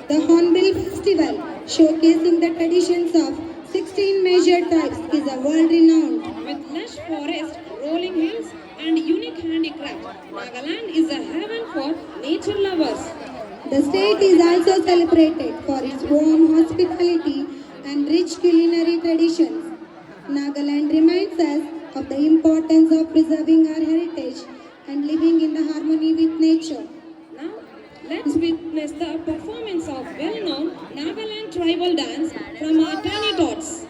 The Hornbill Festival, showcasing the traditions of 16 major tribes, is a world renowned. With lush forest, rolling hills, and unique handicraft, Nagaland is a heaven for nature lovers. The state is also celebrated for its warm hospitality and rich culinary traditions. Nagaland reminds us of the importance of preserving our heritage and living in the harmony with nature. Now, let's witness the performance of well-known Nagaland tribal dance from our tiny tots.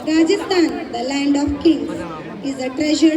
Rajasthan, the land of kings, is a treasured